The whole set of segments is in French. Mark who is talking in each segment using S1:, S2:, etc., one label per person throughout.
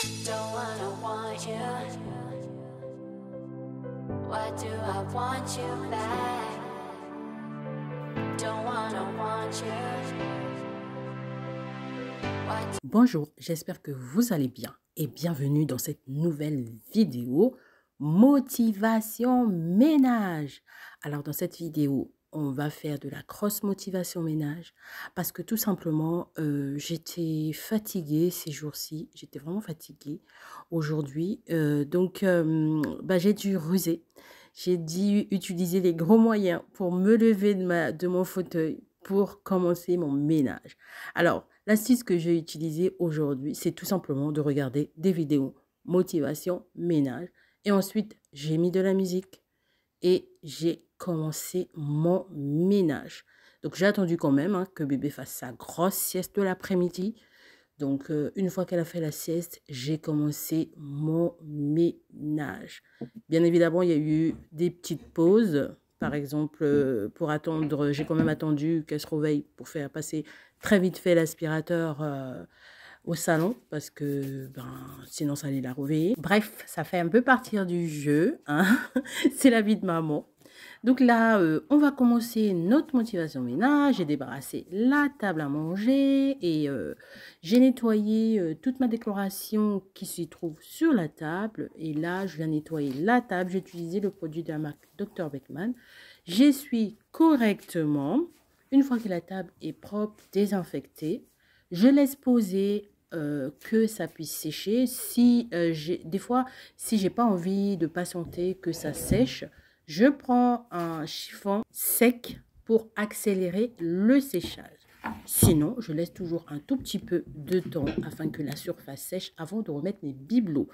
S1: Don't wanna want you. Why do I want you back? Don't wanna want you.
S2: Bonjour, j'espère que vous allez bien et bienvenue dans cette nouvelle vidéo motivation ménage. Alors dans cette vidéo, on va faire de la cross motivation ménage parce que tout simplement, j'étais fatiguée ces jours-ci, j'étais vraiment fatiguée aujourd'hui. J'ai dû ruser, j'ai dû utiliser les gros moyens pour me lever de mon fauteuil pour commencer mon ménage. Alors, l'astuce que j'ai utilisée aujourd'hui, c'est tout simplement de regarder des vidéos motivation ménage et ensuite j'ai mis de la musique et j'ai commencé mon ménage. Donc, j'ai attendu quand même que bébé fasse sa grosse sieste de l'après-midi. Donc, une fois qu'elle a fait la sieste, j'ai commencé mon ménage. Bien évidemment, il y a eu des petites pauses. Par exemple, pour attendre, j'ai quand même attendu qu'elle se réveille pour faire passer très vite fait l'aspirateur au salon parce que sinon ça allait la réveiller. Bref, ça fait un peu partir du jeu, hein. C'est la vie de maman. Donc là, on va commencer notre motivation ménage. J'ai débarrassé la table à manger et j'ai nettoyé toute ma décoration qui s'y trouve sur la table. Et là, je viens nettoyer la table. J'ai utilisé le produit de la marque Dr. Beckman. J'essuie correctement. Une fois que la table est propre, désinfectée, je laisse poser que ça puisse sécher. Si des fois, si j'ai pas envie de patienter que ça sèche, je prends un chiffon sec pour accélérer le séchage. Sinon, je laisse toujours un tout petit peu de temps afin que la surface sèche avant de remettre mes bibelots.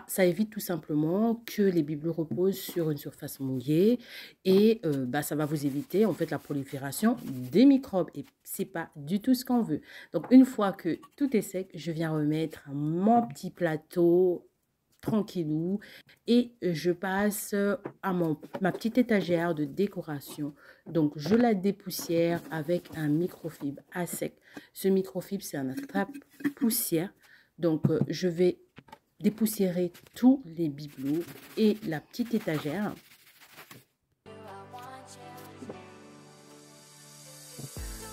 S2: Ça évite tout simplement que les bibelots reposent sur une surface mouillée et ça va vous éviter en fait la prolifération des microbes et c'est pas du tout ce qu'on veut. Donc une fois que tout est sec, je viens remettre mon petit plateau tranquillou et je passe à ma petite étagère de décoration. Donc je la dépoussière avec un microfibre à sec. Ce microfibre, c'est un attrape poussière. Donc je vais dépoussiérer tous les bibelots et la petite étagère.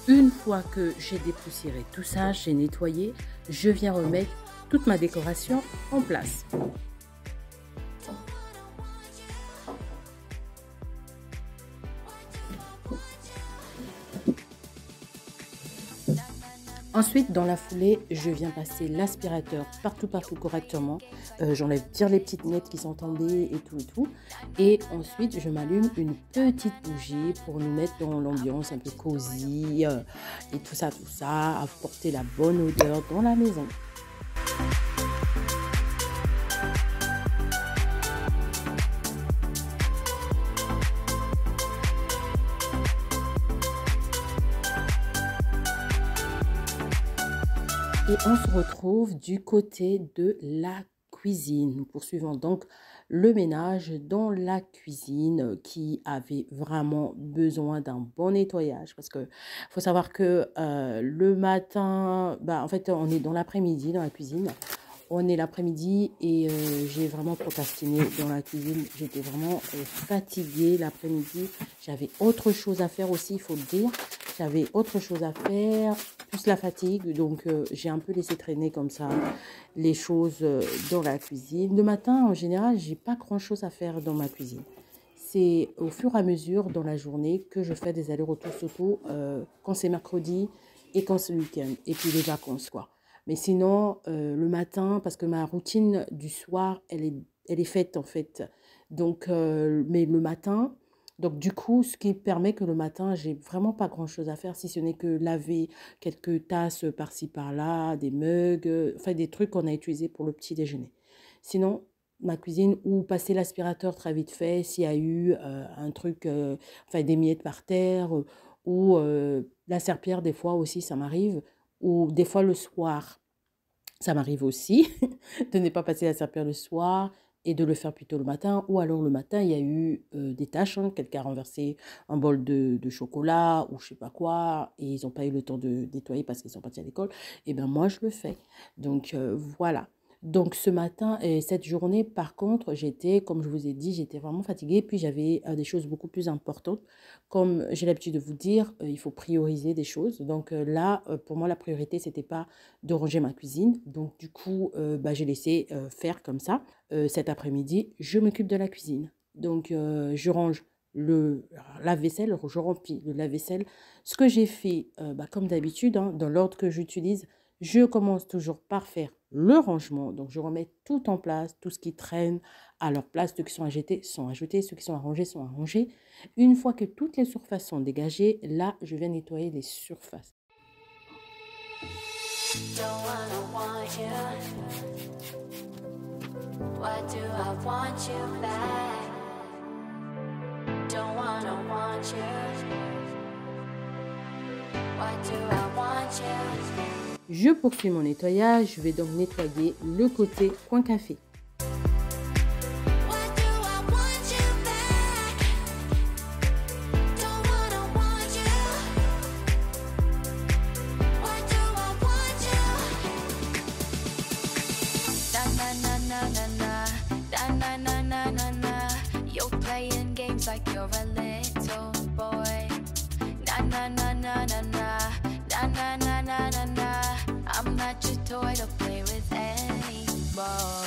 S2: Une fois que j'ai dépoussiéré tout ça, j'ai nettoyé, je viens remettre toute ma décoration en place. Ensuite, dans la foulée, je viens passer l'aspirateur partout correctement. J'enlève bien les petites miettes qui sont tombées et tout. Et ensuite, je m'allume une petite bougie pour nous mettre dans l'ambiance un peu cosy et tout ça, apporter la bonne odeur dans la maison. Et on se retrouve du côté de la cuisine. Nous poursuivons donc le ménage dans la cuisine qui avait vraiment besoin d'un bon nettoyage. Parce que faut savoir que le matin, en fait, on est dans l'après-midi dans la cuisine. On est l'après-midi et j'ai vraiment procrastiné dans la cuisine. J'étais vraiment fatiguée l'après-midi. J'avais autre chose à faire aussi, il faut le dire. J'avais autre chose à faire, plus la fatigue. Donc, j'ai un peu laissé traîner comme ça les choses dans la cuisine. Le matin, en général, j'ai pas grand-chose à faire dans ma cuisine. C'est au fur et à mesure dans la journée que je fais des allers-retours, surtout quand c'est mercredi et quand c'est le week-end. Et puis les vacances, quoi. Mais sinon, le matin, parce que ma routine du soir, elle est faite en fait. Donc, mais le matin, donc du coup, ce qui permet que le matin, j'ai vraiment pas grand-chose à faire, si ce n'est que laver quelques tasses par-ci par-là, des mugs, enfin des trucs qu'on a utilisés pour le petit déjeuner. Sinon, ma cuisine, ou passer l'aspirateur très vite fait, s'il y a eu un truc, enfin des miettes par terre, ou la serpillière, des fois aussi, ça m'arrive. Ou des fois le soir, ça m'arrive aussi de ne pas passer la serpillière le soir et de le faire plutôt le matin. Ou alors le matin, il y a eu des tâches, quelqu'un a renversé un bol de chocolat ou je sais pas quoi, et ils n'ont pas eu le temps de nettoyer parce qu'ils sont partis à l'école. Et bien moi, je le fais. Donc voilà. Donc ce matin et cette journée, par contre, j'étais, comme je vous ai dit, j'étais vraiment fatiguée. Puis j'avais des choses beaucoup plus importantes. Comme j'ai l'habitude de vous dire, il faut prioriser des choses. Donc là, pour moi, la priorité, c'était pas de ranger ma cuisine. Donc du coup, bah, j'ai laissé faire comme ça. Cet après-midi, je m'occupe de la cuisine. Donc je range le lave-vaisselle, je remplis le lave-vaisselle. Ce que j'ai fait, bah, comme d'habitude, hein, dans l'ordre que j'utilise, je commence toujours par faire le rangement. Donc, je remets tout en place, tout ce qui traîne à leur place. Ceux qui sont achetés sont achetés, ceux qui sont arrangés sont arrangés. Une fois que toutes les surfaces sont dégagées, là, je vais nettoyer les surfaces.
S1: Don't wanna want you. Why do I want you back? Don't wanna want you. Why do I want you?
S2: Je poursuis mon nettoyage. Je vais donc nettoyer le côté coin café.
S1: Why do I want you back? Don't wanna want you. Why do I want you? Na na na na na na na na na na. You're playing games like you're a little boy. Na na na na na na na na na na na na. I'm not your toy to play with anymore.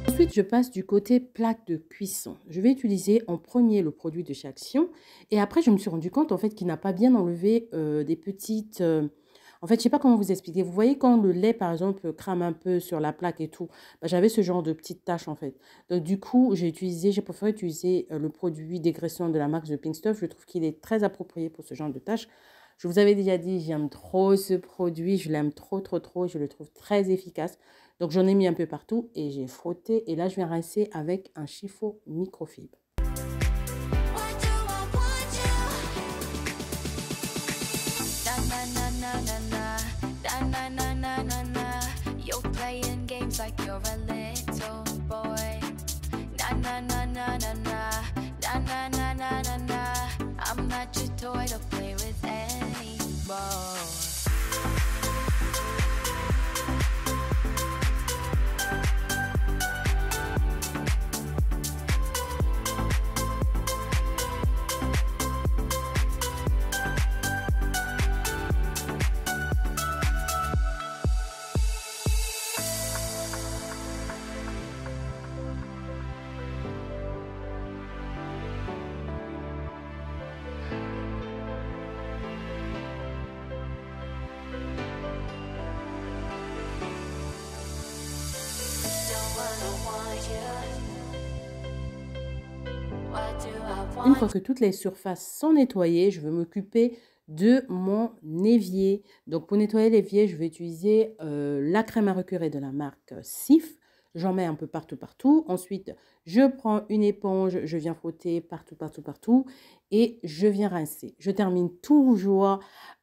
S2: Ensuite, je passe du côté plaque de cuisson. Je vais utiliser en premier le produit de chez Action. Et après, je me suis rendu compte en fait qu'il n'a pas bien enlevé des petites... En fait, je ne sais pas comment vous expliquer. Vous voyez quand le lait, par exemple, crame un peu sur la plaque et tout, bah, j'avais ce genre de petites taches en fait. Donc du coup, j'ai préféré utiliser le produit dégraissant de la marque The Pink Stuff. Je trouve qu'il est très approprié pour ce genre de tâches. Je vous avais déjà dit, j'aime trop ce produit. Je l'aime trop, trop, trop. Je le trouve très efficace. Donc, j'en ai mis un peu partout et j'ai frotté. Et là, je viens rincer avec un chiffon microfibre.
S1: Why do I want you? Na na na na na na na na na na. You're playing games like you're a little boy. Na na na na na na na na na na na na. I'm not your toy to play with anymore.
S2: Une fois que toutes les surfaces sont nettoyées, je vais m'occuper de mon évier. Donc pour nettoyer l'évier, je vais utiliser la crème à récurer de la marque Cif. J'en mets un peu partout. Ensuite, je prends une éponge, je viens frotter partout et je viens rincer. Je termine toujours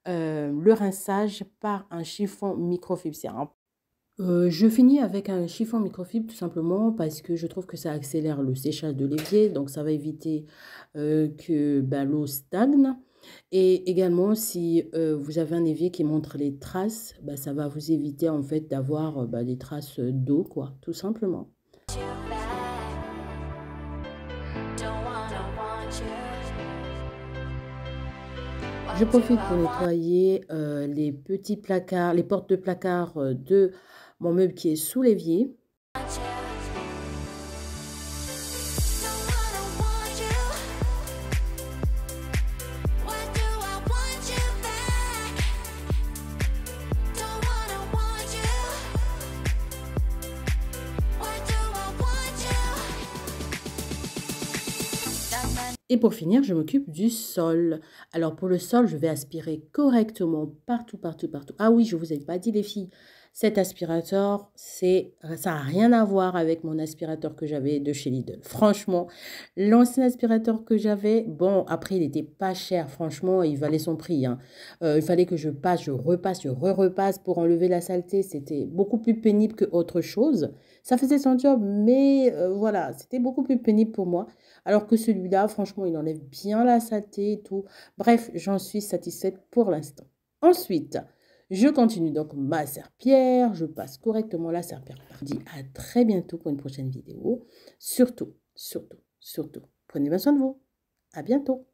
S2: le rinçage par un chiffon microfibre. Je finis avec un chiffon microfibre tout simplement parce que je trouve que ça accélère le séchage de l'évier. Donc ça va éviter que l'eau stagne. Et également, si vous avez un évier qui montre les traces, ça va vous éviter en fait d'avoir des traces d'eau, quoi, tout simplement. Je profite pour nettoyer les petits placards, les portes de placard de mon meuble qui est sous l'évier. Et pour finir, je m'occupe du sol. Alors pour le sol, je vais aspirer correctement partout, partout, partout. Ah oui, je ne vous ai pas dit les filles, cet aspirateur, ça n'a rien à voir avec mon aspirateur que j'avais de chez Lidl. Franchement, l'ancien aspirateur que j'avais, bon, après il n'était pas cher, franchement, il valait son prix, hein. Il fallait que je passe, je repasse, je repasse pour enlever la saleté. C'était beaucoup plus pénible que autre chose. Ça faisait son job, mais voilà, c'était beaucoup plus pénible pour moi. Alors que celui-là, franchement, il enlève bien la saleté et tout. Bref, j'en suis satisfaite pour l'instant. Ensuite, je continue donc ma serpillière. Je passe correctement la serpillière. Je vous dis à très bientôt pour une prochaine vidéo. Surtout, surtout, surtout, prenez bien soin de vous. À bientôt.